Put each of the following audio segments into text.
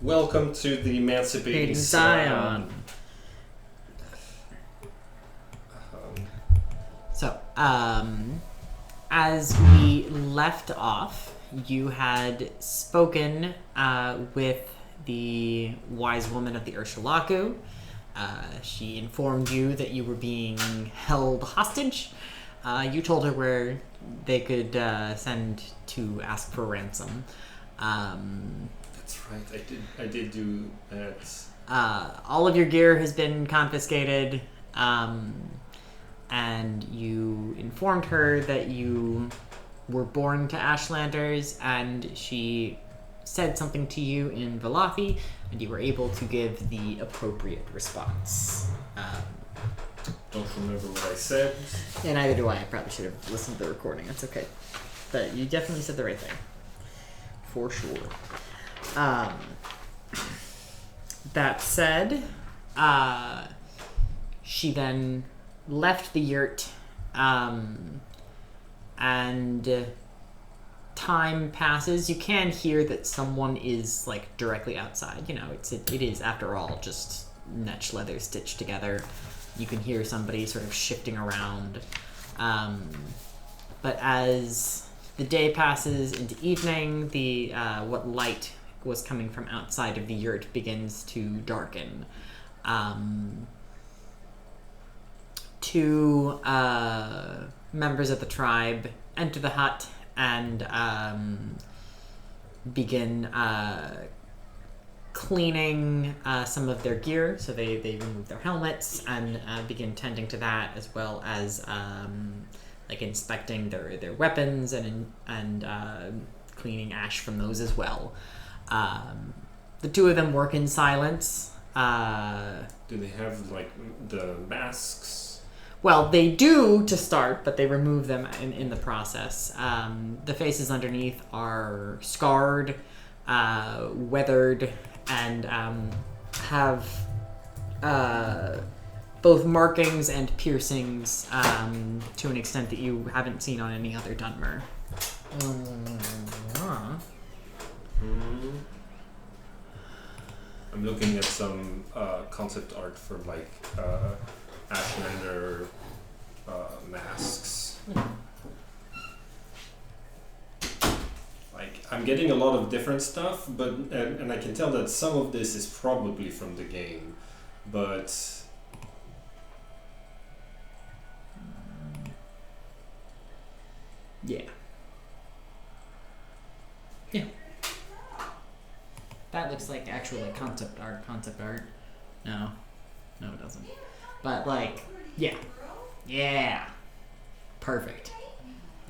Welcome to the Emancipating Scion. Scion. So, as we left off, you had spoken with the wise woman of the Urshulaku. She informed you that you were being held hostage. You told her where they could send to ask for ransom. That's right. I did do that. All of your gear has been confiscated, and you informed her that you were born to Ashlanders, and she said something to you in Velothi, and you were able to give the appropriate response. Don't remember what I said. Yeah, neither do I. I probably should have listened to the recording. That's okay. But you definitely said the right thing. For sure. That said, she then left the yurt, and time passes. You can hear that someone is like directly outside. You know, it is after all just netch leather stitched together. You can hear somebody sort of shifting around. But as the day passes into evening, the what light was coming from outside of the yurt begins to darken. Two members of the tribe enter the hut and begin cleaning some of their gear. So they remove their helmets and begin tending to that, as well as like inspecting their weapons and cleaning ash from those as well. The two of them work in silence. Do they have like the masks? Well, they do to start, but they remove them in the process. The faces underneath are scarred, weathered, and have both markings and piercings to an extent that you haven't seen on any other Dunmer. I'm looking at some concept art for like Ashlander masks. Like I'm getting a lot of different stuff, but and I can tell that some of this is probably from the game, but Yeah. That looks like actual like concept art. No, it doesn't. But like, yeah, perfect.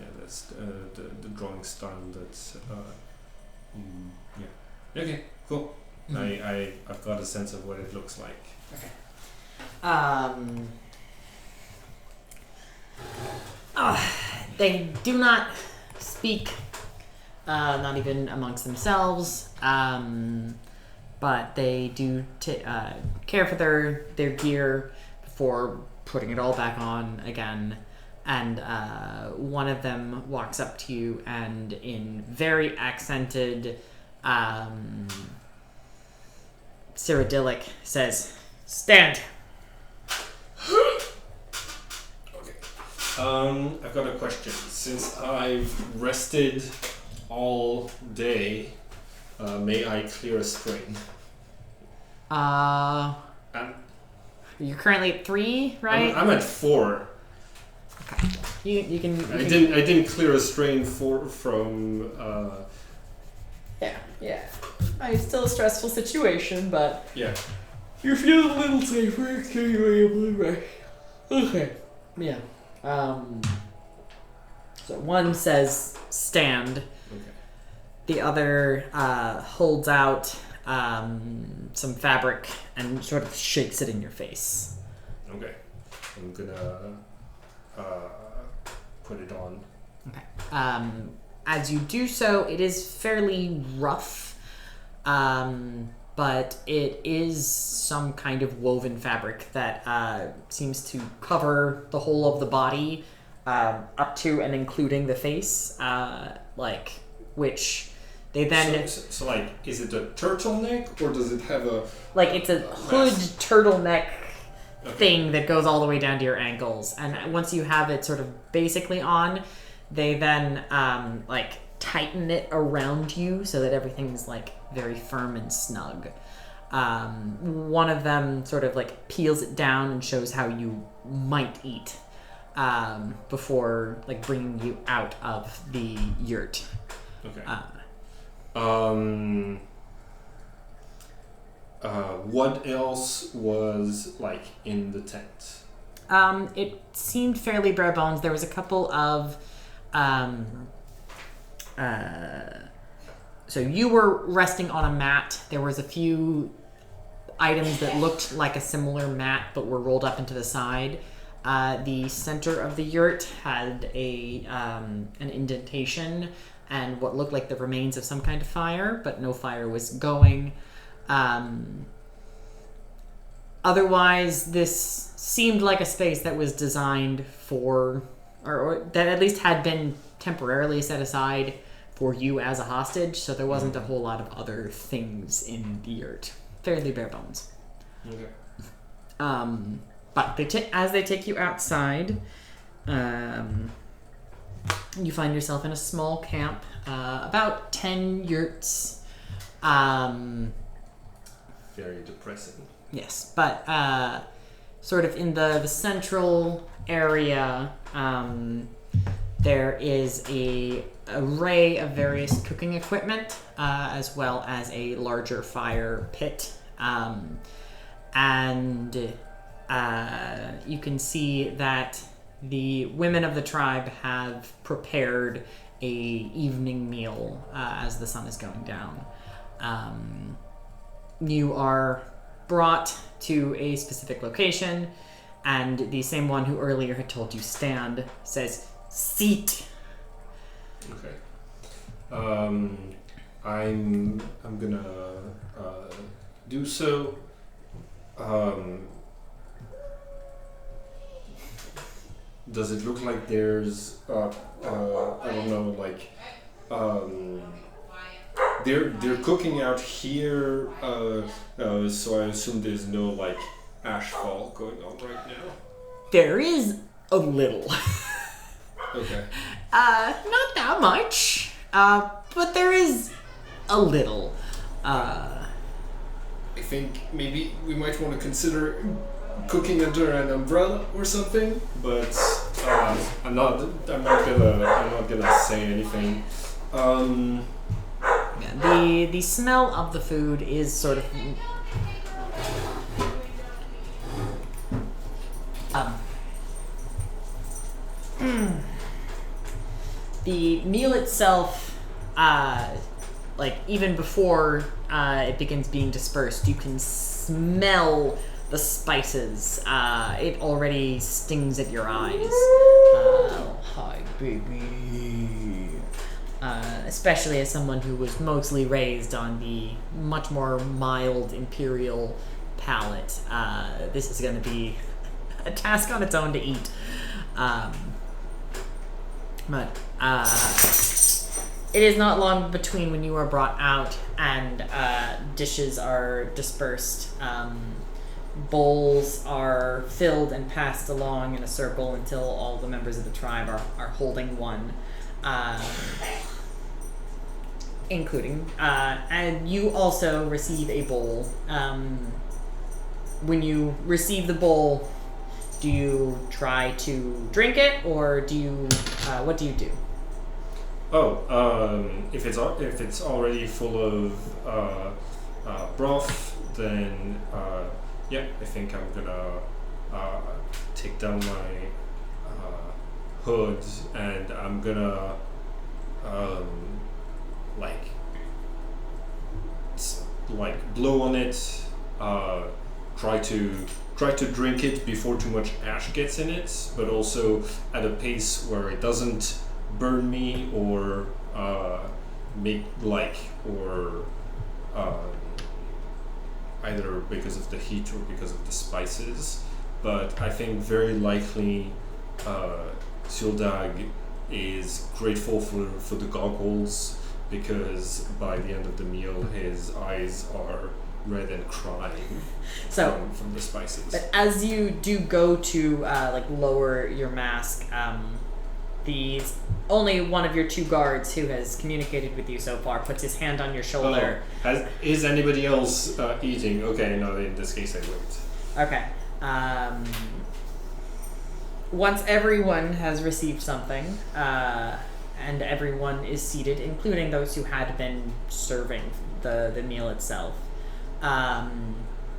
yeah, that's the drawing style. That's yeah. Okay, cool. Mhm. I've got a sense of what it looks like. They do not speak, not even amongst themselves. But they do care for their gear before putting it all back on again. And one of them walks up to you and in very accented Cyrodiilic says, "Stand." Okay. I've got a question. Since I've rested all day, may I clear a strain? Um, You're currently at 3, right? I'm at 4. Okay. You can. I didn't clear a strain from. Yeah. It's still a stressful situation, but Yeah. you feel a little safer, so you're able to rest. Okay. Yeah. So one says stand. Okay. The other holds out some fabric and sort of shakes it in your face. Okay. I'm gonna put it on. Okay. As you do so, it is fairly rough, but it is some kind of woven fabric that seems to cover the whole of the body, up to and including the face, which They then so like, is it a turtleneck or does it have a like it's a hood turtleneck okay. thing that goes all the way down to your ankles, and once you have it sort of basically on, they then like tighten it around you so that everything's like very firm and snug. One of them sort of like peels it down and shows how you might eat before like bringing you out of the yurt. Okay. What else was like in the tent? It seemed fairly bare bones. There was a couple of so you were resting on a mat. There was a few items that looked like a similar mat but were rolled up into the side. The center of the yurt had an indentation and what looked like the remains of some kind of fire, but no fire was going. Otherwise, this seemed like a space that was designed for, or that at least had been temporarily set aside for you as a hostage, so there wasn't a whole lot of other things in the yurt. Fairly bare bones. Okay. But as they take you outside, you find yourself in a small camp, about 10 yurts. Very depressing. Yes, but sort of in the central area, there is a array of various cooking equipment, as well as a larger fire pit. And you can see that the women of the tribe have prepared a evening meal as the sun is going down. You are brought to a specific location, and the same one who earlier had told you stand says, "Seat." Okay. I'm gonna do so. Does it look like there's I don't know, like they're cooking out here, so I assume there's no like ashfall going on right now. There is a little. Okay. Not that much. But there is a little. I think maybe we might want to consider cooking under an umbrella or something, but I'm not gonna say anything. Yeah, the smell of the food is sort of the meal itself, like even before it begins being dispersed, you can smell the spices. It already stings at your eyes. Hi, baby. Especially as someone who was mostly raised on the much more mild imperial palate, this is going to be a task on its own to eat. But it is not long between when you are brought out and dishes are dispersed. Bowls are filled and passed along in a circle until all the members of the tribe are holding one. Including, and you also receive a bowl. When you receive the bowl, do you try to drink it, or do you, what do you do? If it's already full of broth, then yeah, I think I'm gonna take down my hood and I'm gonna like blow on it, try to drink it before too much ash gets in it, but also at a pace where it doesn't burn me or either because of the heat or because of the spices. But I think very likely Sildag is grateful for the goggles because by the end of the meal his eyes are red and crying So, from the spices. but as you do go to lower your mask, the only one of your two guards who has communicated with you so far puts his hand on your shoulder. Is anybody else eating? Okay, no, in this case I wait. Okay. Once everyone has received something, and everyone is seated, including those who had been serving the meal itself,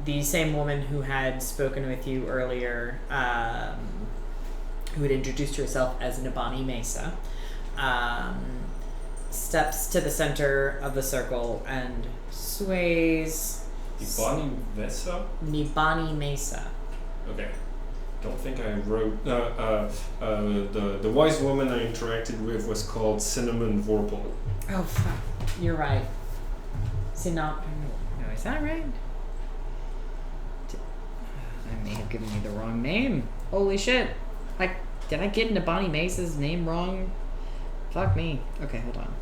the same woman who had spoken with you earlier, who had introduced herself as Nibani Mesa, steps to the center of the circle and sways. Nibani Mesa. Okay. Don't think I wrote. The wise woman I interacted with was called Cinnamon Vorpal. Oh fuck! You're right. No, is that right? I may have given you the wrong name. Holy shit! Did I get Nibani Mesa's name wrong? Fuck me. Okay, hold on.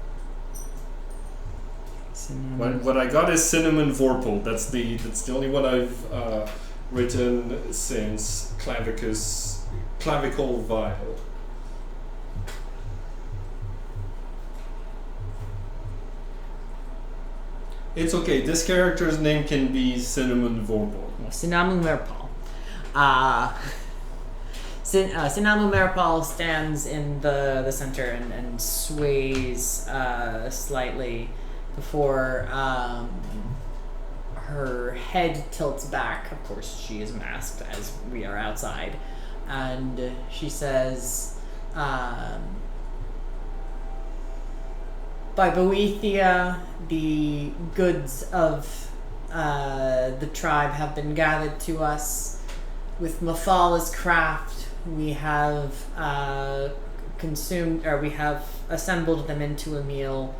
What I got is Cinnamon Vorpal. That's the only one I've written since Clavicle Vile. It's okay. This character's name can be Cinnamon Vorpal. Cinnamon Merpal. Cinnamon Merpal stands in the center and sways slightly before her head tilts back. Of course, she is masked as we are outside. And she says, by Boethia, the goods of the tribe have been gathered to us. With Mafala's craft, we have we have assembled them into a meal.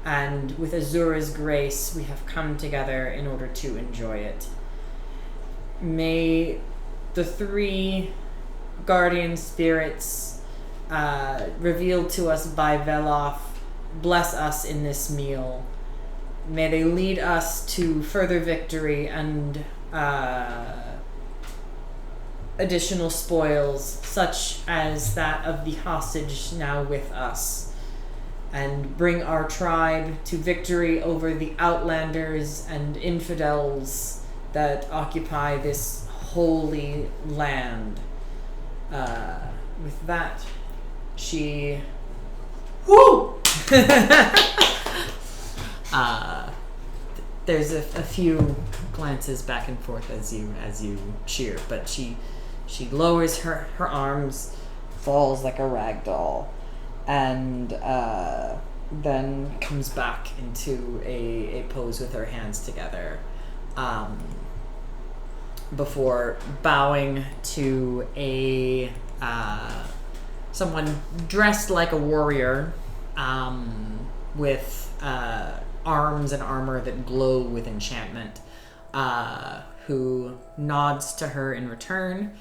And with Azura's grace, we have come together in order to enjoy it. May the three guardian spirits revealed to us by Veloth bless us in this meal. May they lead us to further victory and additional spoils, such as that of the hostage now with us. And bring our tribe to victory over the outlanders and infidels that occupy this holy land. With that, she... Woo! There's a few glances back and forth as you cheer, but she lowers her arms, falls like a rag doll, and then comes back into a pose with her hands together, before bowing to someone dressed like a warrior, with arms and armor that glow with enchantment, who nods to her in return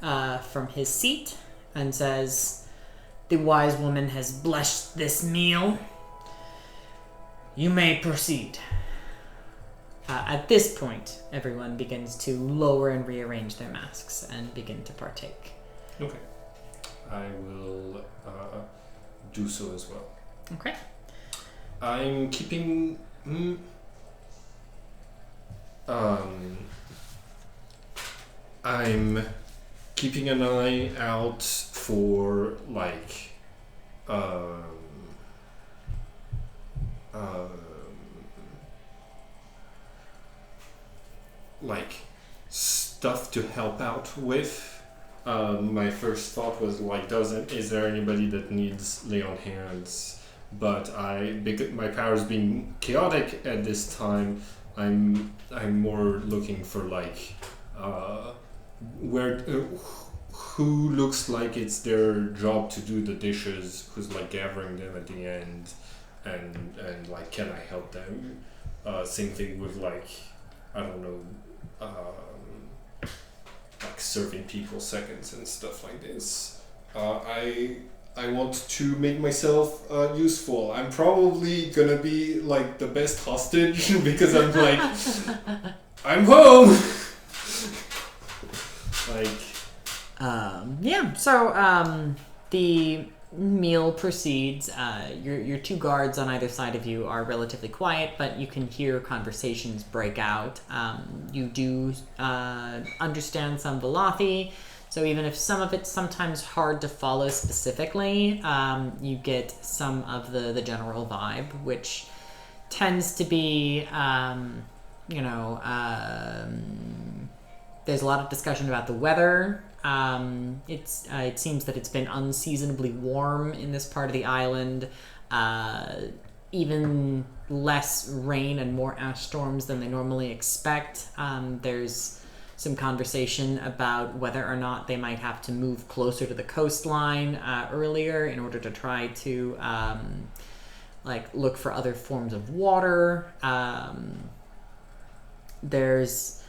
from his seat and says, "The wise woman has blessed this meal. You may proceed." At this point, everyone begins to lower and rearrange their masks and begin to partake. Okay. I will do so as well. Okay. I'm keeping... I'm keeping an eye out for, like stuff to help out with. My first thought was like, is there anybody that needs lay on hands? But because my powers being chaotic at this time, I'm more looking for like who looks like it's their job to do the dishes, who's like gathering them at the end, and like, can I help them? Same thing with like, I don't know, like serving people seconds and stuff like this. I want to make myself useful. I'm probably gonna be like the best hostage because I'm like, I'm home. Like, yeah. So the meal proceeds. Your two guards on either side of you are relatively quiet, but you can hear conversations break out. You do understand some Velothi, so even if some of it's sometimes hard to follow specifically, you get some of the general vibe, which tends to be, there's a lot of discussion about the weather. It seems that it's been unseasonably warm in this part of the island. Even less rain and more ash storms than they normally expect. There's some conversation about whether or not they might have to move closer to the coastline earlier in order to try to look for other forms of water. There's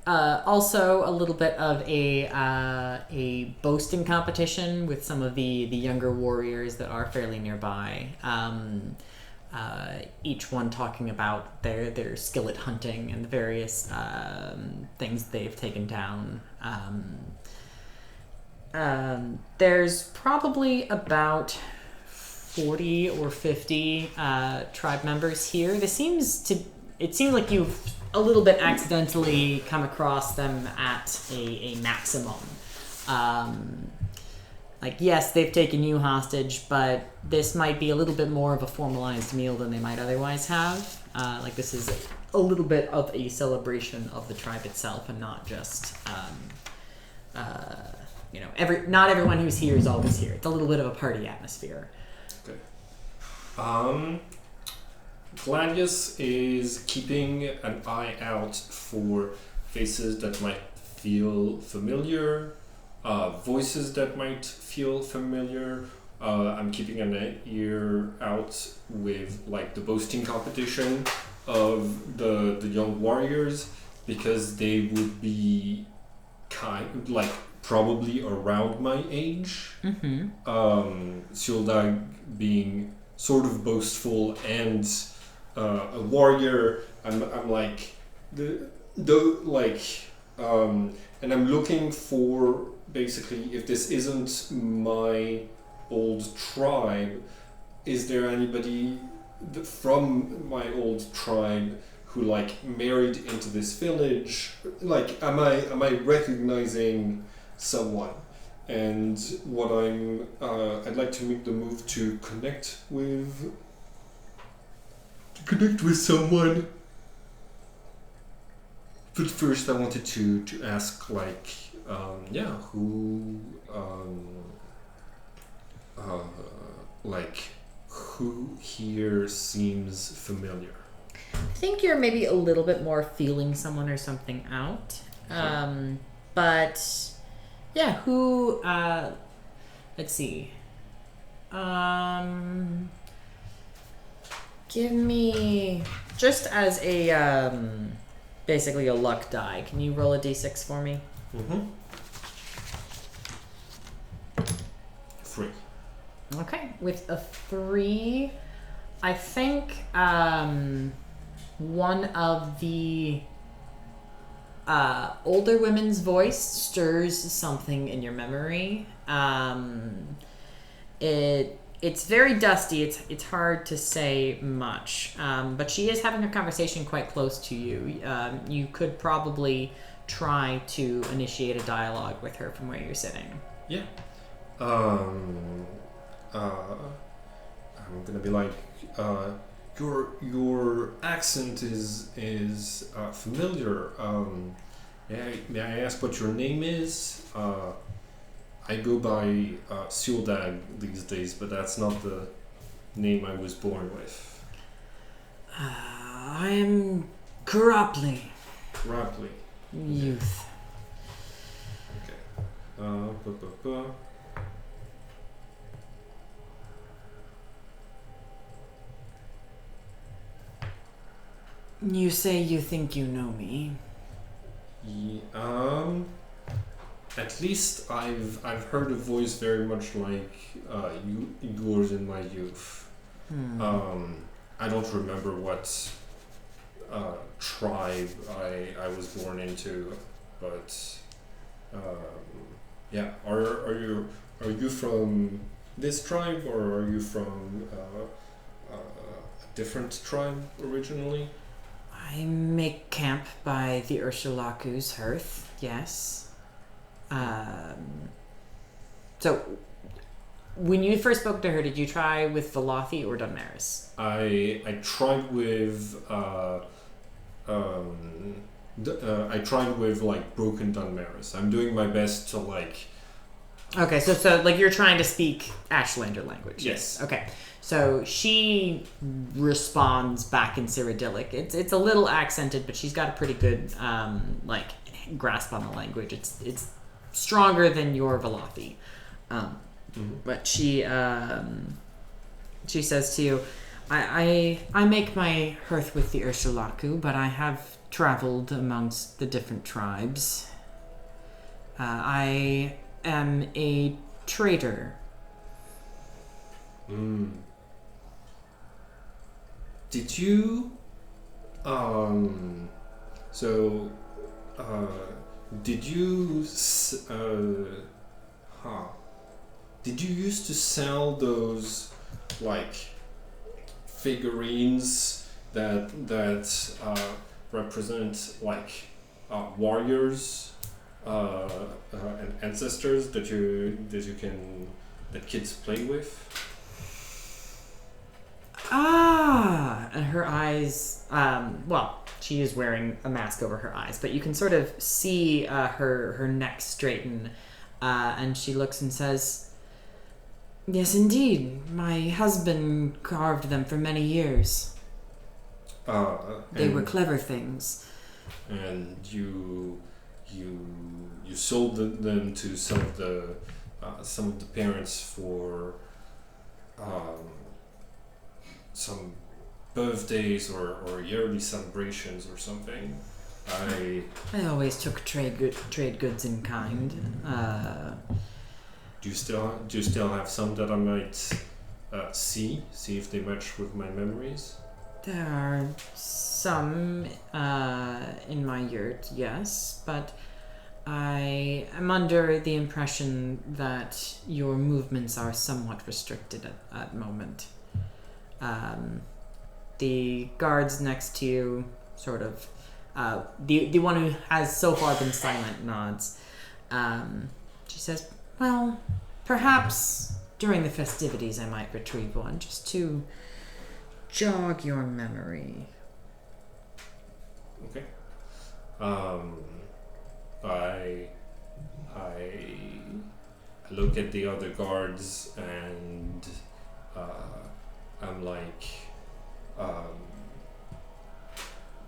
also a little bit of a boasting competition with some of the younger warriors that are fairly nearby. Each one talking about their skill at hunting and the various things they've taken down. There's probably about 40 or 50 tribe members here. It seems like you've a little bit accidentally come across them at a maximum. Yes, they've taken you hostage, but this might be a little bit more of a formalized meal than they might otherwise have. This is a little bit of a celebration of the tribe itself, and not just, not everyone who's here is always here. It's a little bit of a party atmosphere. Okay. Gladius is keeping an eye out for faces that might feel familiar, voices that might feel familiar. I'm keeping an ear out with the boasting competition of the young warriors, because they would be probably around my age. Mm-hmm. Siuldag being sort of boastful and a warrior. I'm like and I'm looking for, basically, if this isn't my old tribe, is there anybody from my old tribe who married into this village? Am I recognizing someone? And what I'd like to make the move to connect with someone. But first I wanted to ask who who here seems familiar? I think you're maybe a little bit more feeling someone or something out. But yeah, who let's see. Give me, just as a basically a luck die, can you roll a d6 for me? Mm-hmm. 3. Okay, with a 3, I think one of the older women's voice stirs something in your memory. It's very dusty. It's hard to say much, but she is having a conversation quite close to you. You could probably try to initiate a dialogue with her from where you're sitting. Yeah. I'm gonna be like, your accent is familiar. May I ask what your name is? I go by Siuldag these days, but that's not the name I was born with. I'm Karapli. Karapli. Youth. Okay. You say you think you know me. At least I've heard a voice very much like yours in my youth. I don't remember what tribe I was born into, but yeah. Are you from this tribe, or are you from a different tribe originally? I make camp by the Ursulaku's hearth, yes. So, when you first spoke to her, did you try with Velothi or Dunmaris? I tried with I tried with like broken Dunmaris. I'm doing my best to like. Okay, so like you're trying to speak Ashlander language. Yes. Okay, so she responds back in Cyrodiilic. It's a little accented, but she's got a pretty good like grasp on the language. It's stronger than your Velothi. But she says to you, I make my hearth with the Urshulaku, but I have traveled amongst the different tribes. I am a trader. Did you so did you did you used to sell those like figurines that represent like warriors and ancestors that kids play with? And her eyes, well, she is wearing a mask over her eyes, but you can sort of see her neck straighten, and she looks and says, yes, indeed. My husband carved them for many years. They were clever things. And you sold them to some of the parents for some birthdays or yearly celebrations or something. I always took trade goods in kind. Do you still have some that I might see if they match with my memories? There are some in my yurt, yes, but I am under the impression that your movements are somewhat restricted at the moment. The guards next to you sort of, the one who has so far been silent nods. She says, well, perhaps during the festivities I might retrieve one, just to jog your memory. Okay. I look at the other guards and I'm like,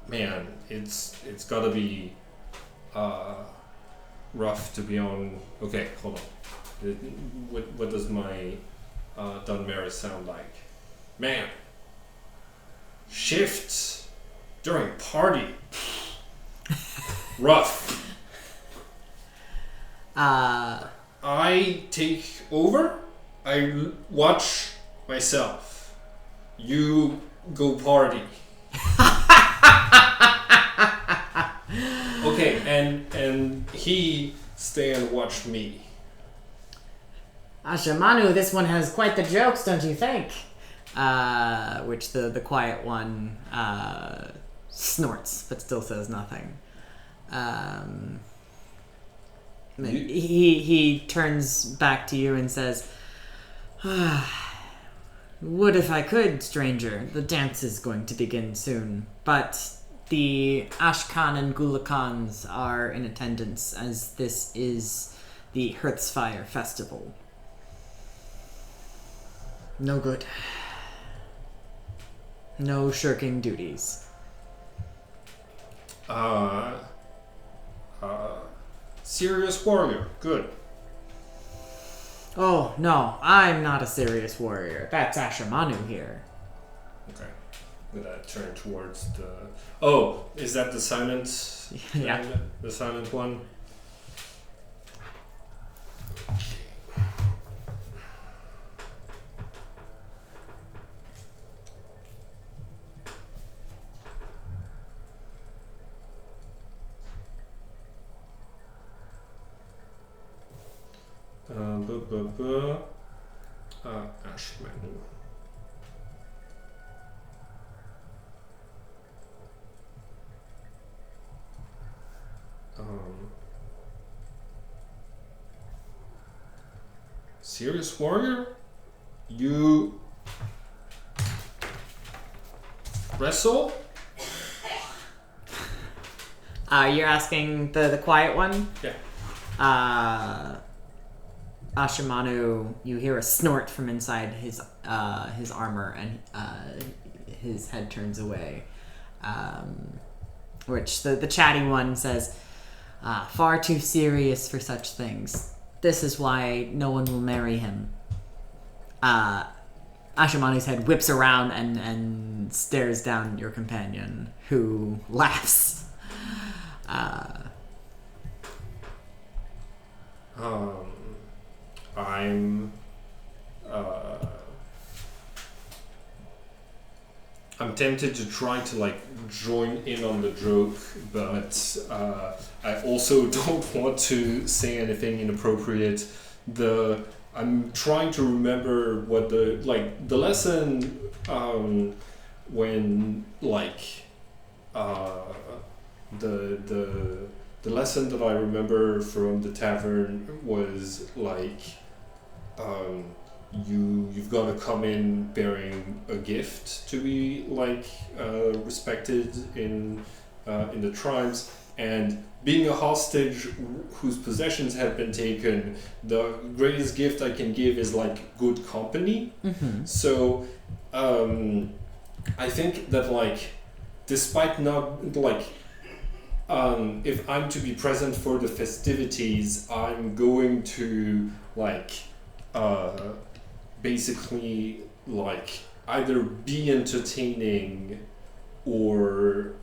man, it's gotta be rough to be on. Okay, hold on. What does my Dunmaris sound like? Man, shifts during party. Rough. I take over. I watch myself. You go party. Okay, and he stay and watch me. Ashamanu, this one has quite the jokes, don't you think? Which the quiet one snorts, but still says nothing. He turns back to you and says, would if I could, stranger. The dance is going to begin soon. But the Ashkan and Gulakans are in attendance, as this is the Hearthsfire Festival. No good. No shirking duties. Serious warrior. Good. Oh, no, I'm not a serious warrior. That's Ashamanu here. Okay. I'm gonna turn towards the... Oh, is that the silent... Yeah. The silent one? Ashmanu. Serious warrior? You wrestle? You're asking the quiet one? Yeah. Ashimanu, you hear a snort from inside his armor, and his head turns away. Which the chatty one says, far too serious for such things. This is why no one will marry him. Ashimanu's head whips around and stares down at your companion, who laughs. I'm tempted to try to like join in on the joke, but I also don't want to say anything inappropriate. I'm trying to remember what the lesson when the lesson that I remember from the tavern was like you've got to come in bearing a gift to be respected in the tribes, and being a hostage whose possessions have been taken, the greatest gift I can give is like good company. Mm-hmm. So I think that despite not if I'm to be present for the festivities, I'm going to basically either be entertaining or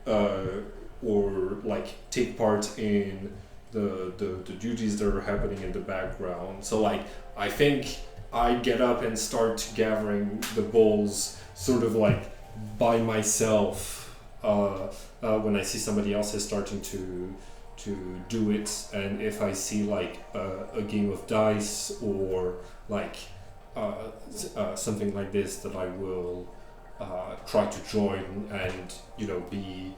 take part in the duties that are happening in the background. So I think I get up and start gathering the bowls sort of by myself when I see somebody else is starting to do it, and if I see a game of dice or something like this, that I will try to join and be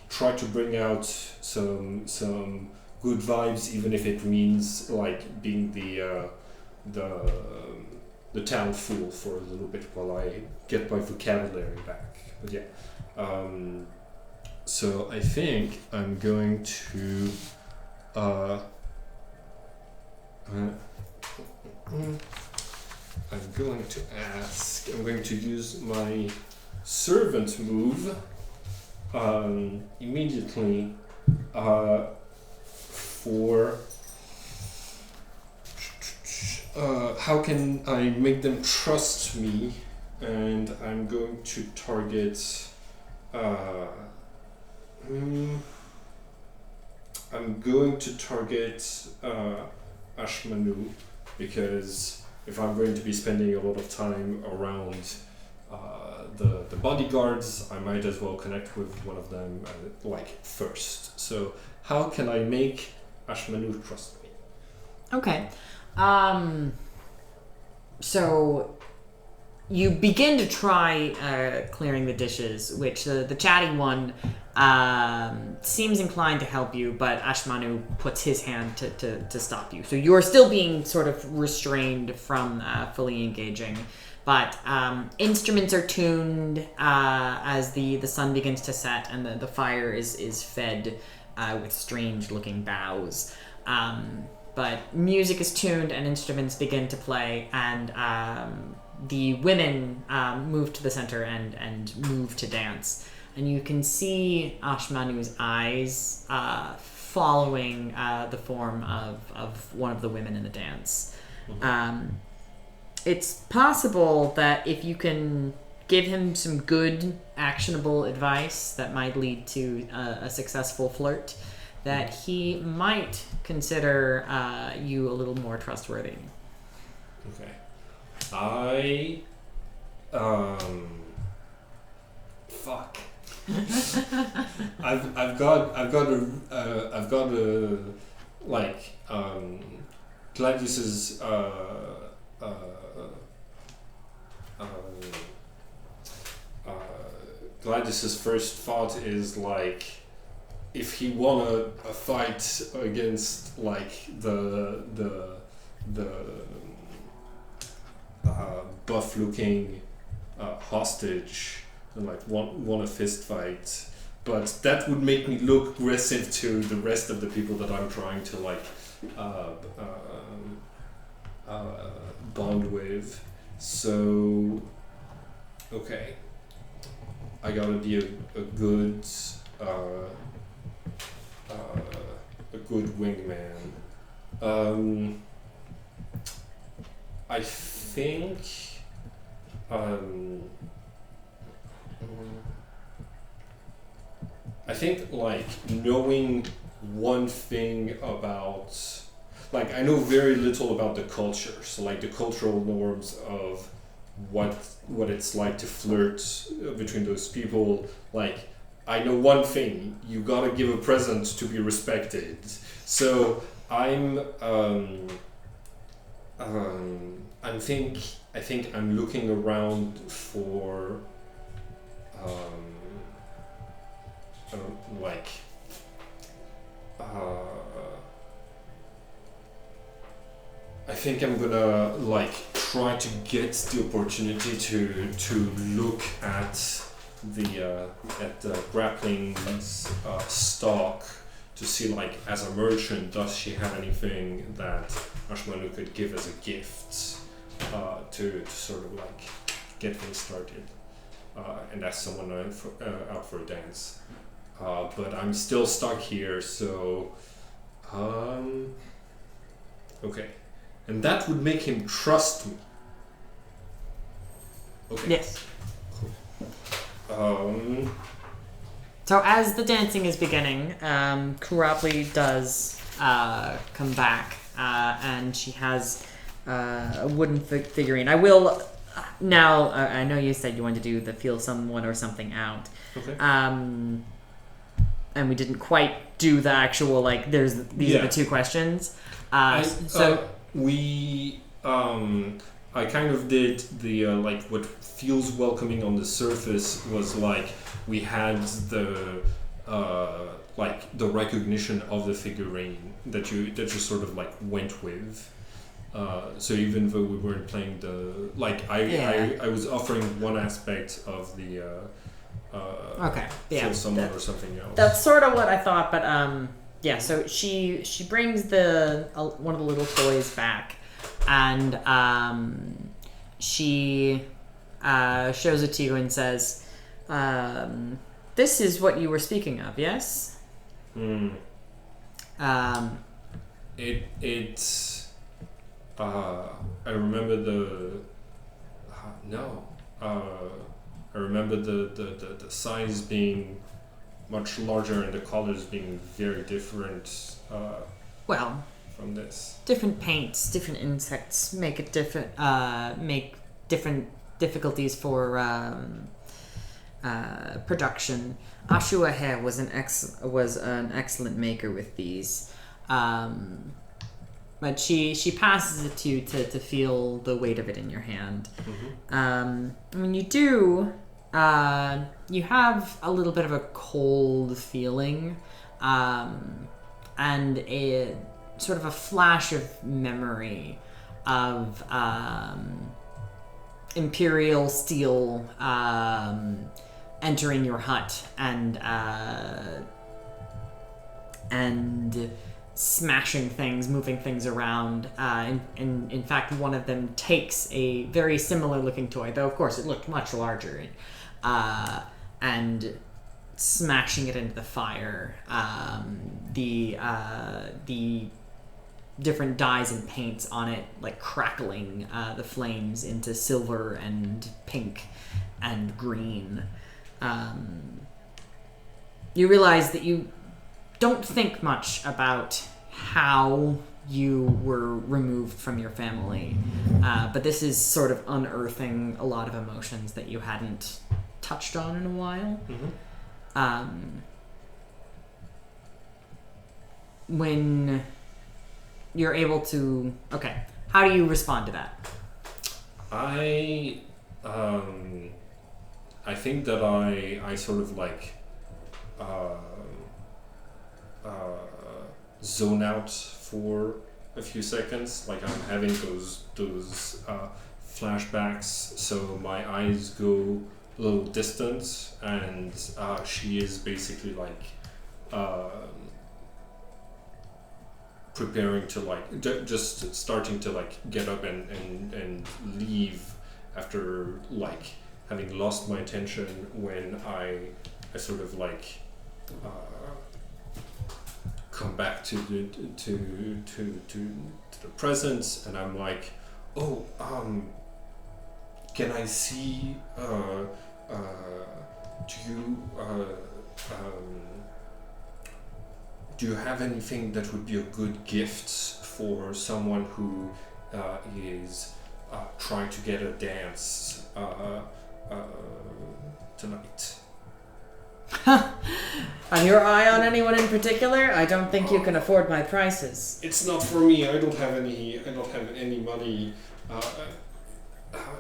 try to bring out some good vibes, even if it means being the town fool for a little bit while I get my vocabulary back. But yeah, so I think I'm going to I'm going to use my servant move immediately for how can I make them trust me, and I'm going to target Ashmanu, because if I'm going to be spending a lot of time around the bodyguards, I might as well connect with one of them first. So how can I make Ashmanu trust me? Okay. So you begin to try clearing the dishes, which the chatty one seems inclined to help you, but Ashmanu puts his hand to stop you. So you're still being sort of restrained from fully engaging. But instruments are tuned as the sun begins to set, and the fire is fed with strange-looking boughs. But music is tuned and instruments begin to play, and the women move to the center and move to dance. And you can see Ashmanu's eyes following the form of one of the women in the dance. Mm-hmm. It's possible that if you can give him some good, actionable advice that might lead to a successful flirt, that he might consider you a little more trustworthy. Okay. Fuck. I've got a like Gladys's Gladys's first thought is like, if he won a fight against like the buff looking hostage and like won a fist fight, but that would make me look aggressive to the rest of the people that I'm trying to like bond with. So okay, I gotta be a good wingman. I think like knowing one thing about, like, I know very little about the culture, so like the cultural norms of what it's like to flirt between those people. Like, I know one thing: you gotta give a present to be respected. So I think I'm looking around for like I think I'm gonna like try to get the opportunity to look at the grappling's stock to see, like, as a merchant, does she have anything that Ashmanu could give as a gift to sort of like get things started, and ask someone out for a dance. But I'm still stuck here, so okay. And that would make him trust me. Okay. Yes. Cool. So as the dancing is beginning, Kurapli does come back, and she has a wooden figurine. I will now. I know you said you wanted to do the feel someone or something out. Okay. And we didn't quite do the actual, like, these are the two questions. I kind of did the like what feels welcoming on the surface was like we had the like the recognition of the figurine that you sort of like went with. So even though we weren't playing the like I was offering one aspect of the feel someone or something else. That's sort of what I thought, but yeah. So she brings the one of the little toys back, and she shows it to you and says, "This is what you were speaking of, yes?" It's I remember the no. I remember the size being much larger and the colors being very different. Well, from this, different paints, different insects make it different. Make different difficulties for production. Ashua Hair was an excellent maker with these. But she passes it to you to feel the weight of it in your hand. When you do, you have a little bit of a cold feeling, and a sort of a flash of memory of Imperial steel entering your hut and smashing things, moving things around. In fact, one of them takes a very similar looking toy, though of course it looked much larger, and smashing it into the fire. The different dyes and paints on it, like crackling the flames into silver and pink and green. You realize that you don't think much about how you were removed from your family, but this is sort of unearthing a lot of emotions that you hadn't touched on in a while. When you're able to... Okay, how do you respond to that? I think that I sort of like zone out for a few seconds. Like I'm having those flashbacks, so my eyes go a little distant, and she is basically like preparing to like just starting to like get up and leave after like having lost my attention when I sort of like come back to the present, and I'm like, oh, can I see do you have anything that would be a good gift for someone who is trying to get a dance tonight? On your eye on anyone in particular? I don't think you can afford my prices. It's not for me. I don't have any money.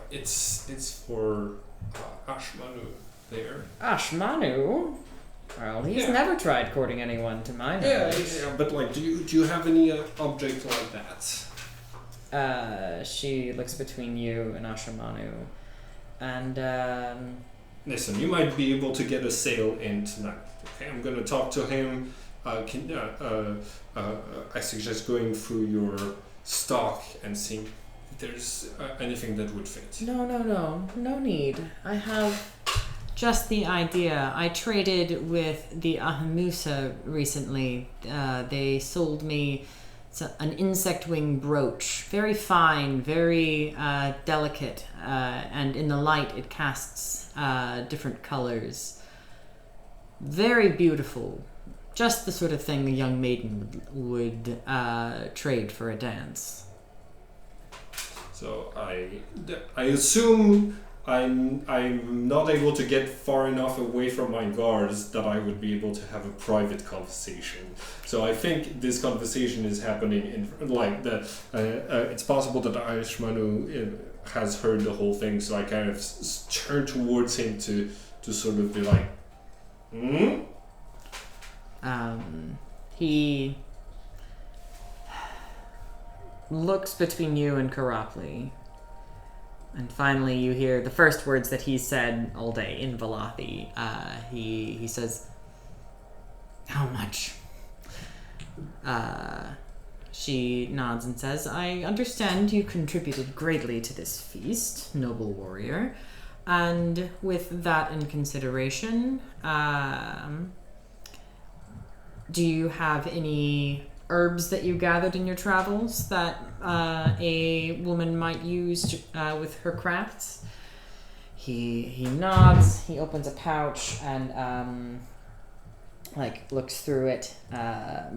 It's for Ashmanu there. Ashmanu? Well, he's never tried courting anyone, to my knowledge. Yeah, but like, do you have any object like that? She looks between you and Ashmanu, and Listen, you might be able to get a sale in tonight. Okay, I'm gonna talk to him. I suggest going through your stock and seeing if there's anything that would fit. No need. I have just the idea. I traded with the Ahamusa recently. They sold me an insect wing brooch. Very fine, very delicate, and in the light it casts different colors. Very beautiful. Just the sort of thing a young maiden would trade for a dance. So I assume I'm not able to get far enough away from my guards that I would be able to have a private conversation. So I think this conversation is happening in like the. It's possible that Aishmanu has heard the whole thing, so I kind of turn towards him to sort of be like, hmm. He looks between you and Karapli. And finally you hear the first words that he said all day in Valathi. He says, "How much?" She nods and says, "I understand you contributed greatly to this feast, noble warrior. And with that in consideration, do you have any herbs that you gathered in your travels that a woman might use with her crafts?" He nods. He opens a pouch and looks through it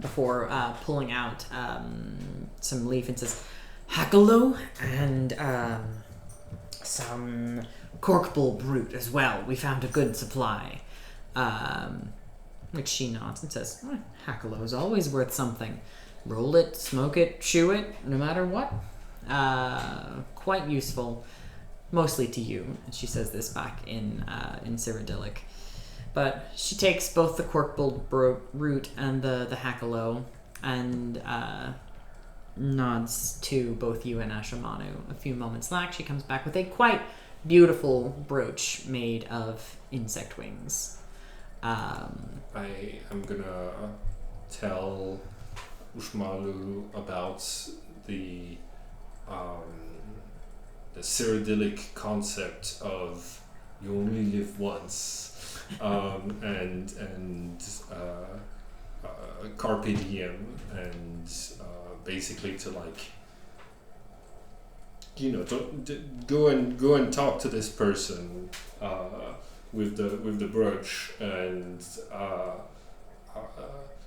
before pulling out some leaf and says, "Hackalo and some corkbull brute as well. We found a good supply." Which she nods and says, "Hackalo's always worth something. Roll it, smoke it, chew it, no matter what. Quite useful, mostly to you." And she says this back in Cyrodiilic. But she takes both the corkbull root and the hackalo and nods to both you and Ashamanu. A few moments later, she comes back with a quite beautiful brooch made of insect wings. I am gonna tell Ushmalu about the Cyrodiilic concept of you only live once, and carpe diem, and basically to like, you know, go and talk to this person with the brooch, and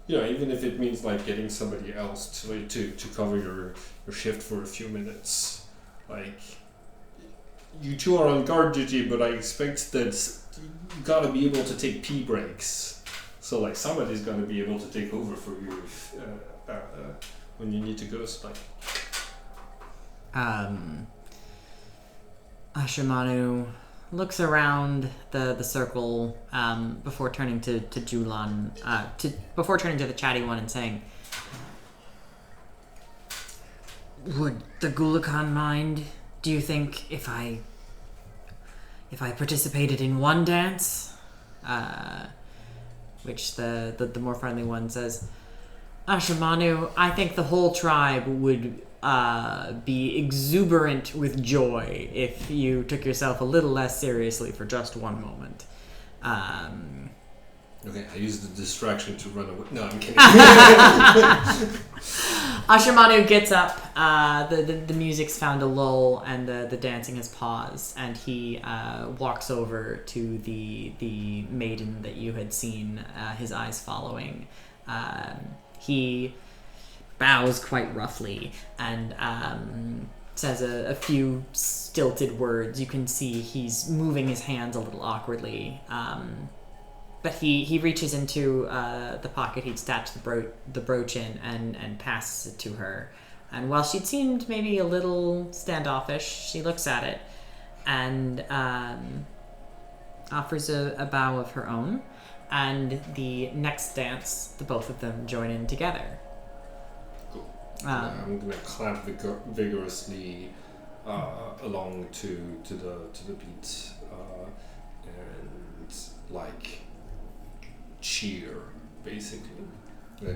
you know, even if it means like getting somebody else to cover your shift for a few minutes. Like, you two are on guard duty, but I expect that gotta be able to take pee breaks. So like somebody's gonna be able to take over for you if, when you need to go. So like, Ashimanu looks around the circle before turning to Julan, before turning to the chatty one and saying, "Would the Gulakan mind? Do you think if I participated in one dance?" Which the more friendly one says, "Ashimanu, I think the whole tribe would be exuberant with joy if you took yourself a little less seriously for just one moment." Okay, I used the distraction to run away. No, I'm kidding. Ashimanu gets up, the music's found a lull, and the dancing has paused, and he walks over to the maiden that you had seen, his eyes following. He bows quite roughly and says a few stilted words. You can see he's moving his hands a little awkwardly. But he reaches into the pocket he'd stashed the brooch in and passes it to her. And while she'd seemed maybe a little standoffish, she looks at it and offers a bow of her own. And the next dance, the both of them join in together. Cool. I'm gonna clap vigorously along to the beat and like cheer, basically.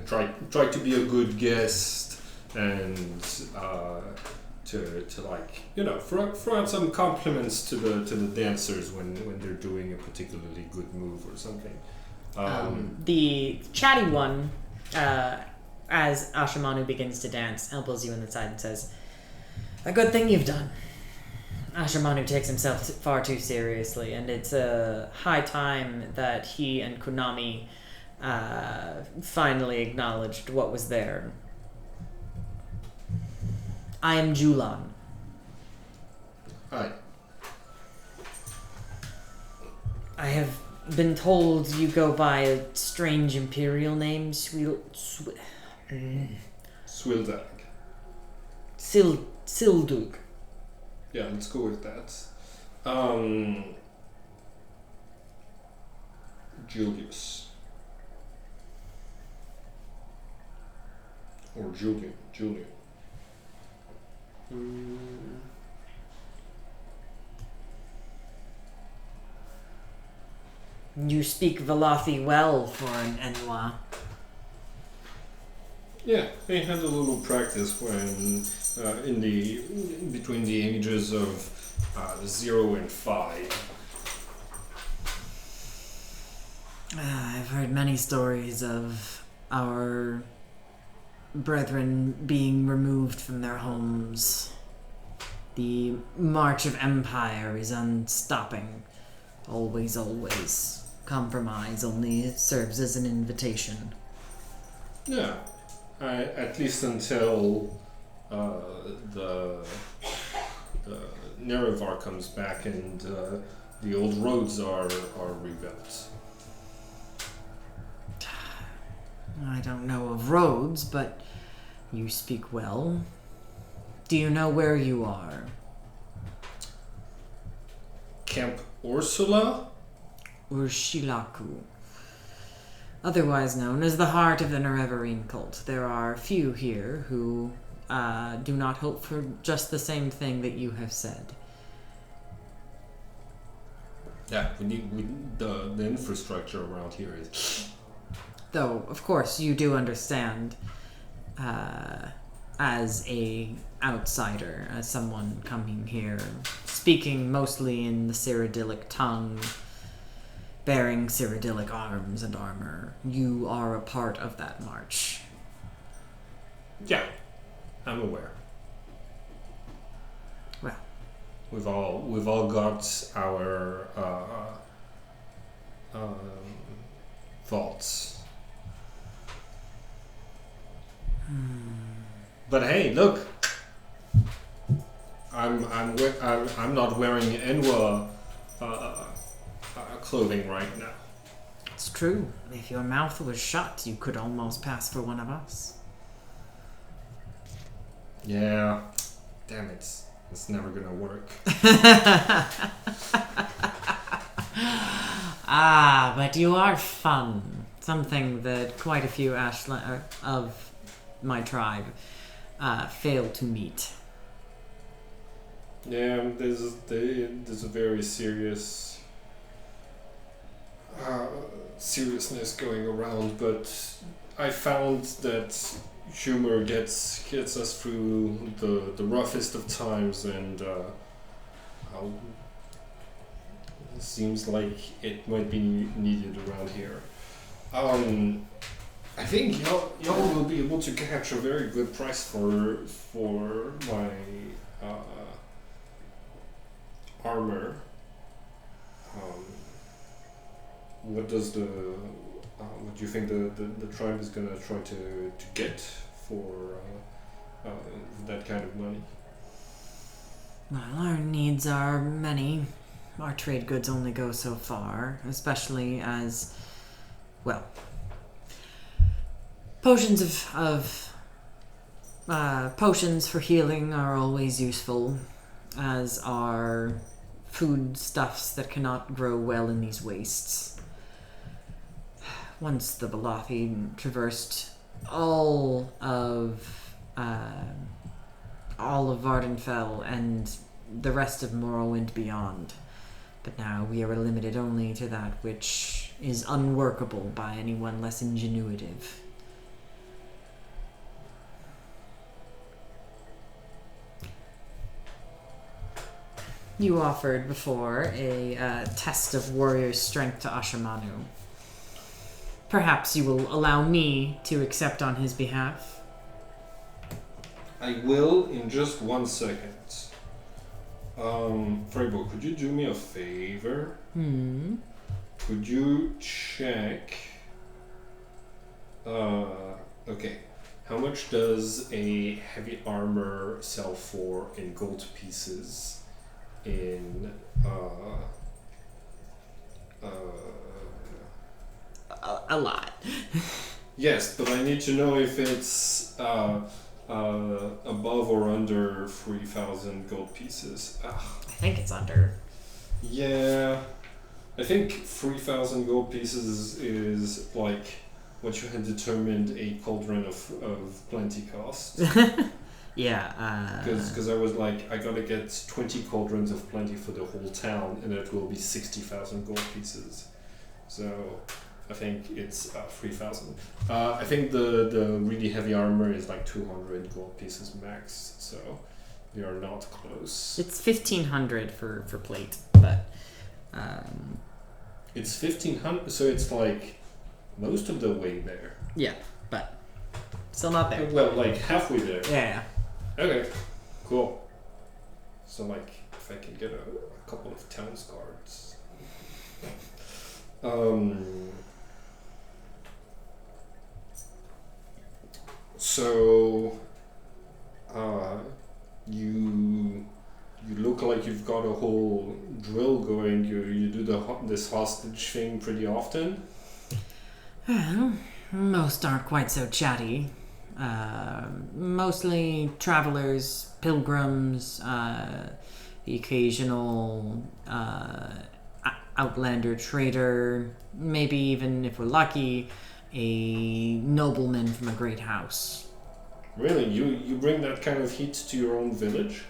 Try to be a good guest and to like, you know, throw out some compliments to the dancers when they're doing a particularly good move or something. The chatty one, as Ashimanu begins to dance, elbows you in the side and says, "A good thing you've done. Ashimanu takes himself far too seriously, and it's a high time that he and Konami finally acknowledged what was there. I am Julan." Hi. "I have been told you go by a strange imperial name, Swildag. Sildug." Yeah, let's go with that. Julius. Or Julian. You speak Velothi well for an Enwa. Yeah, I had a little practice when between the ages of 0 and 5. I've heard many stories of our brethren being removed from their homes. The march of empire is unstopping. Always. Compromise only serves as an invitation. Yeah, at least until the Nerevar comes back and the old roads are rebuilt. I don't know of roads, but you speak well. Do you know where you are? Camp Ursula? Urshilaku. Otherwise known as the heart of the Nerevarine cult. There are few here who do not hope for just the same thing that you have said. Yeah, we need the infrastructure around here is... Though, of course, you do understand, as a outsider, as someone coming here, speaking mostly in the Cyrodiilic tongue, bearing Cyrodiilic arms and armor, you are a part of that march. Yeah, I'm aware. Well, we've all got our faults. But hey, look, I'm not wearing Enwa clothing right now. It's true. If your mouth was shut, you could almost pass for one of us. Yeah. Damn it. It's never gonna work. Ah, but you are fun. Something that quite a few of my tribe fail to meet. Yeah, there's a very serious seriousness going around, but I found that humor gets us through the roughest of times, and it seems like it might be needed around here. I think y'all will be able to catch a very good price for my armor. What does what do you think the tribe is gonna try to get for that kind of money? Well, our needs are many. Our trade goods only go so far, especially as, well, potions potions for healing are always useful, as are foodstuffs that cannot grow well in these wastes. Once the Balathi traversed all of Vardenfell and the rest of Morrowind beyond, but now we are limited only to that which is unworkable by anyone less ingenuitive. You offered before a test of warrior strength to Ashamanu. Perhaps you will allow me to accept on his behalf. I will in just 1 second. Freybo, could you do me a favor? Could you check? Okay. How much does a heavy armor sell for in gold pieces in A lot. Yes, but I need to know if it's above or under 3,000 gold pieces. Ugh. I think it's under. Yeah, I think 3,000 gold pieces is like what you had determined a cauldron of plenty cost. Yeah. Because I was like, I gotta get 20 cauldrons of plenty for the whole town, and it will be 60,000 gold pieces. So I think it's 3,000. I think the really heavy armor is like 200 gold pieces max, so we are not close. It's 1,500 for plate, but It's 1,500, so it's like most of the way there. yeah, but still not there. Well, like halfway there. Yeah. Okay, cool. So like, if I can get a couple of town's guards. So, you look like you've got a whole drill going. You do this hostage thing pretty often. Well, most aren't quite so chatty. Mostly travelers, pilgrims, the occasional outlander trader, maybe even, if we're lucky, a nobleman from a great house. Really? You bring that kind of heat to your own village?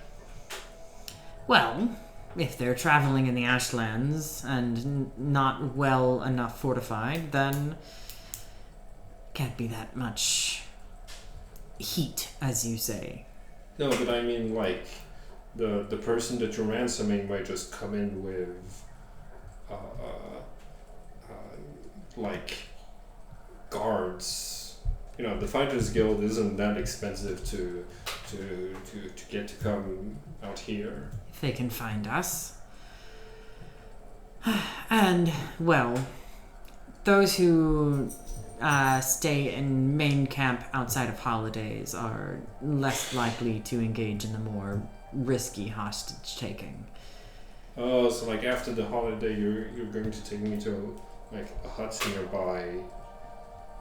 Well, if they're traveling in the Ashlands and not well enough fortified, then can't be that much heat, as you say. No, but I mean, like, the person that you're ransoming might just come in with, like, guards. You know, the Fighters Guild isn't that expensive to get to come out here. If they can find us. And, well, those who stay in main camp outside of holidays are less likely to engage in the more risky hostage taking. Oh, so like after the holiday, you're going to take me to like a hut nearby,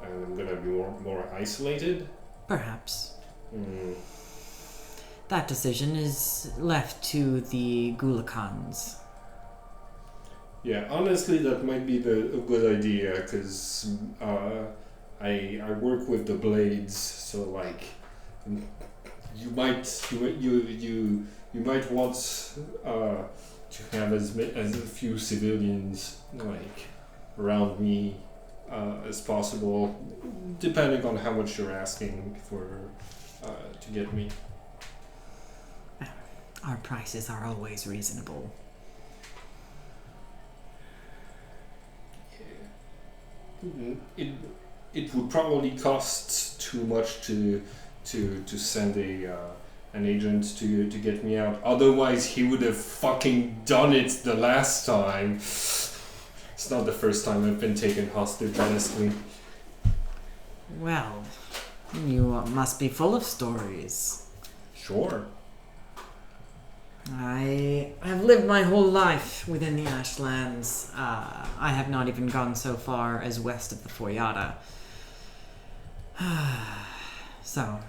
and I'm gonna be more isolated. Perhaps. Hmm. That decision is left to the Gulakans. Yeah, honestly, that might be a good idea because I work with the blades, so like you might want to have as a few civilians like around me as possible, depending on how much you're asking for to get me. Our prices are always reasonable. It would probably cost too much to send an agent to get me out. Otherwise, he would have fucking done it the last time. It's not the first time I've been taken hostage, honestly. Well, you must be full of stories. Sure. I have lived my whole life within the Ashlands. I have not even gone so far as west of the Foyada. So.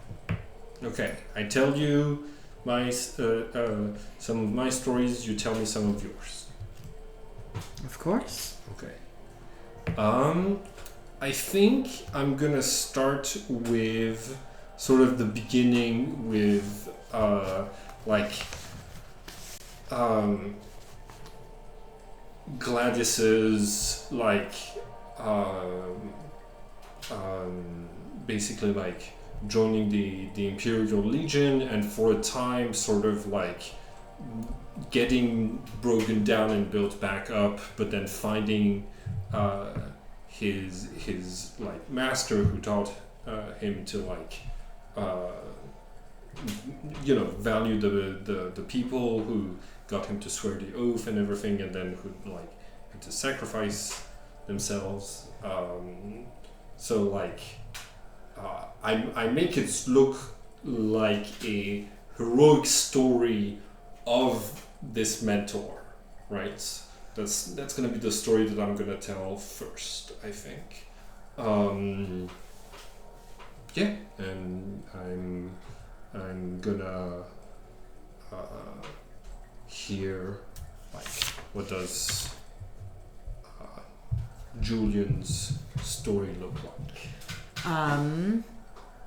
Okay, I tell you my some of my stories. You tell me some of yours. Of course. Okay. I think I'm gonna start with sort of the beginning with Gladys's basically like joining the Imperial Legion, and for a time sort of like getting broken down and built back up, but then finding his like master who taught him to like value the people, who got him to swear the oath and everything, and then who like had to sacrifice themselves. So like I make it look like a heroic story of this mentor, right? That's gonna be the story that I'm gonna tell first, I think. Yeah, and I'm gonna hear like what does Julian's story look like.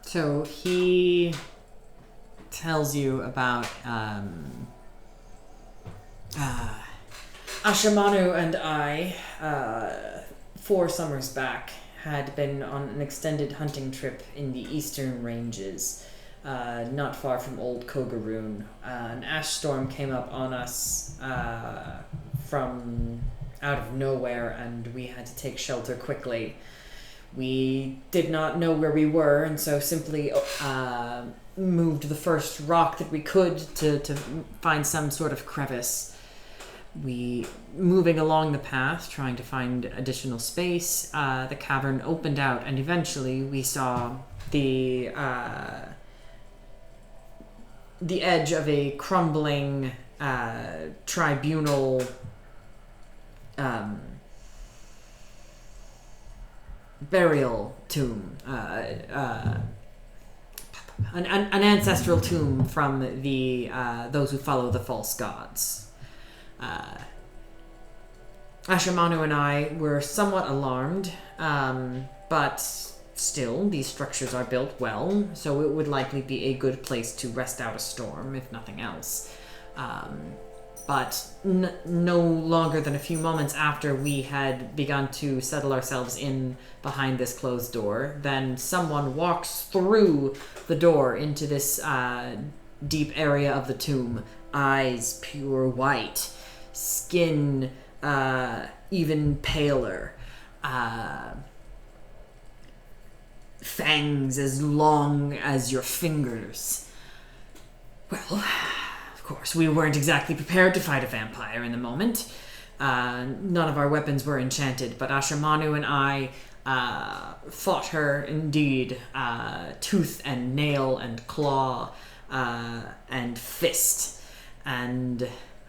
So he tells you about Ashramanu and I, 4 summers back, had been on an extended hunting trip in the eastern ranges, not far from Old Kogaroon. An ash storm came up on us from out of nowhere, and we had to take shelter quickly. We did not know where we were, and so simply moved the first rock that we could to find some sort of crevice. We, moving along the path, trying to find additional space, the cavern opened out, and eventually we saw the edge of a crumbling tribunal burial tomb, an ancestral tomb from the those who follow the false gods. Ashramanu and I were somewhat alarmed, but still, these structures are built well, so it would likely be a good place to rest out a storm, if nothing else. But no longer than a few moments after we had begun to settle ourselves in behind this closed door, then someone walks through the door into this deep area of the tomb, eyes pure white, skin even paler, fangs as long as your fingers. Well, of course, we weren't exactly prepared to fight a vampire in the moment. None of our weapons were enchanted, but Ashramanu and I fought her indeed, tooth and nail and claw and fist. And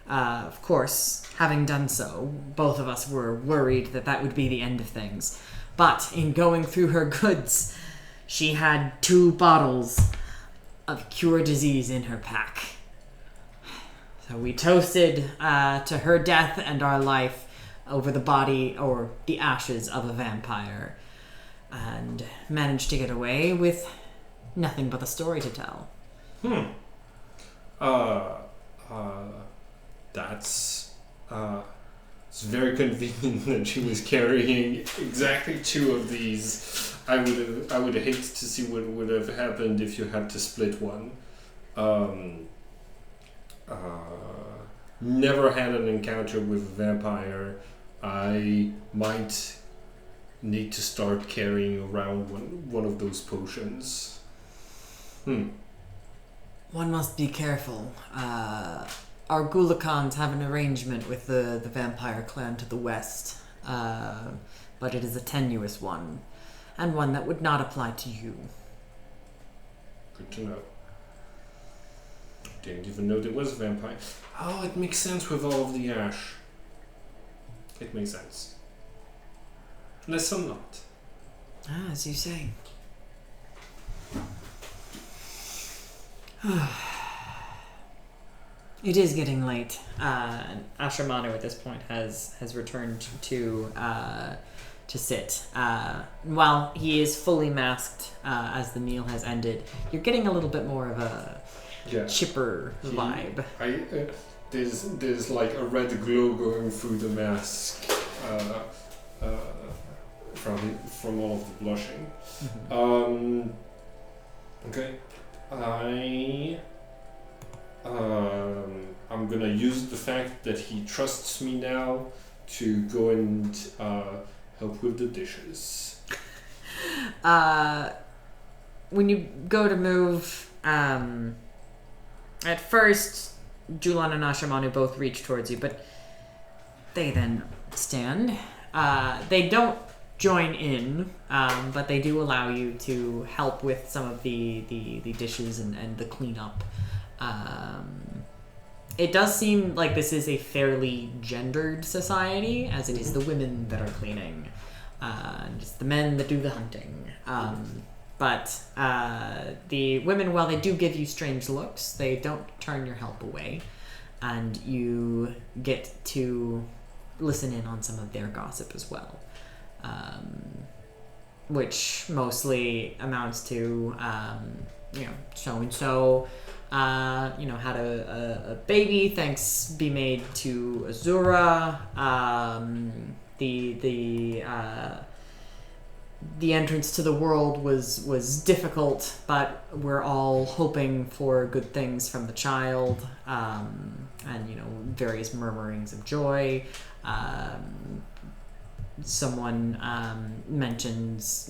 Of course, having done so, both of us were worried that that would be the end of things. But in going through her goods, she had 2 bottles of cure disease in her pack. So we toasted to her death and our life over the body or the ashes of a vampire, and managed to get away with nothing but a story to tell. That's it's very convenient that she was carrying exactly 2 of these. I would hate to see what would have happened if you had to split one. Never had an encounter with a vampire. I might need to start carrying around one of those potions. One must be careful. Our Gulakans have an arrangement with the vampire clan to the west, but it is a tenuous one, and one that would not apply to you. Good to know. Didn't even know there was a vampire. Oh, it makes sense with all of the ash. It makes sense. Unless I'm not. As you say. It is getting late. Ashramanu at this point has returned to sit. While he is fully masked as the meal has ended, you're getting a little bit more of a chipper vibe. There's like a red glow going through the mask from all of the blushing. Mm-hmm. Okay. I'm gonna use the fact that he trusts me now to go and help with the dishes. When you go to move, at first, Julan and Ashramanu both reach towards you, but they then stand. They don't join in, but they do allow you to help with some of the dishes and the cleanup. It does seem like this is a fairly gendered society, as it is the women that are cleaning, and it's the men that do the hunting. But the women, while they do give you strange looks, they don't turn your help away, and you get to listen in on some of their gossip as well, which mostly amounts to, so-and-so, had a baby, thanks be made to Azura. The entrance to the world was difficult, but we're all hoping for good things from the child, and various murmurings of joy. Someone mentions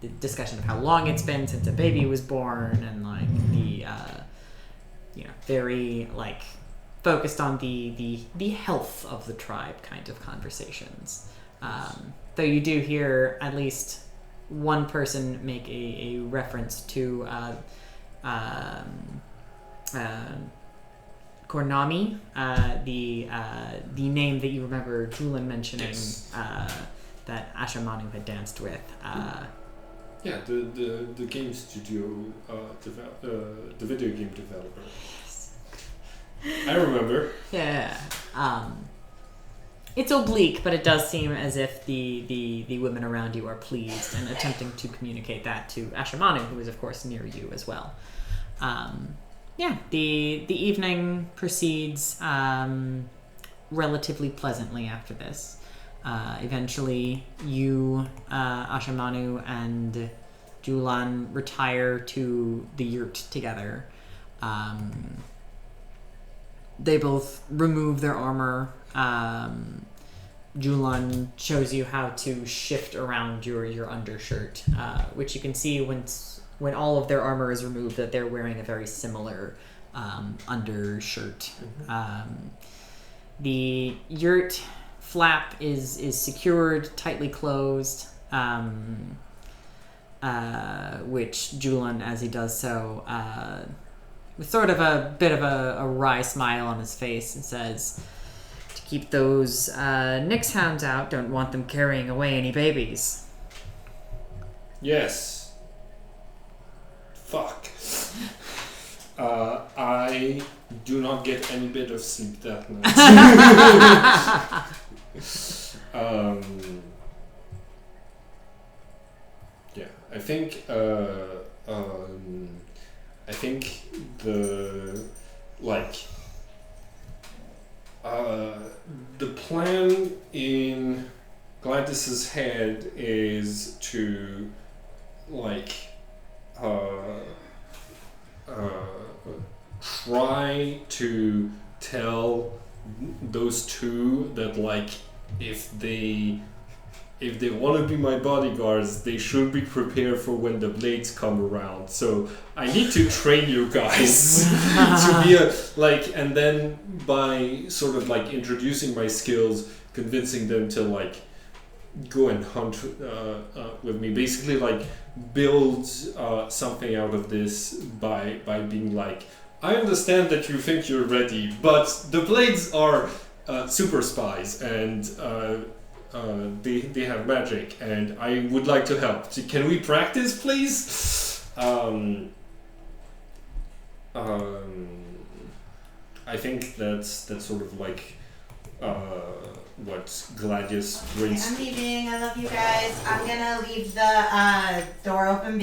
the discussion of how long it's been since a baby was born, and the very focused on the health of the tribe kind of conversations. Though you do hear at least one person make a reference to Kornami, the name that you remember Julan mentioning, yes. That Ashramanu had danced with. The game studio, the video game developer. Yes. I remember. Yeah. It's oblique, but it does seem as if the women around you are pleased and attempting to communicate that to Ashramanu, who is of course near you as well. The evening proceeds relatively pleasantly after this. Eventually, you, Ashramanu, and Julan retire to the yurt together. They both remove their armor. Julan shows you how to shift around your undershirt, which you can see when all of their armor is removed that they're wearing a very similar undershirt. The yurt flap is secured, tightly closed, which Julan, as he does so, with sort of a bit of a wry smile on his face, and says, "To keep those Nyx hounds out, don't want them carrying away any babies." Yes. Fuck. I do not get any bit of sleep that night. Yeah, I think the plan in Gladys's head is to try to tell those two that if they want to be my bodyguards, they should be prepared for when the blades come around. So I need to train you guys to be and then by sort of introducing my skills, convincing them to go and hunt with me. Basically build something out of this by being I understand that you think you're ready, but the blades are super spies and they have magic, and I would like to help. So can we practice, please? I think that's sort of what Gladius brings. Okay, I'm leaving. I love you guys. I'm gonna leave the door open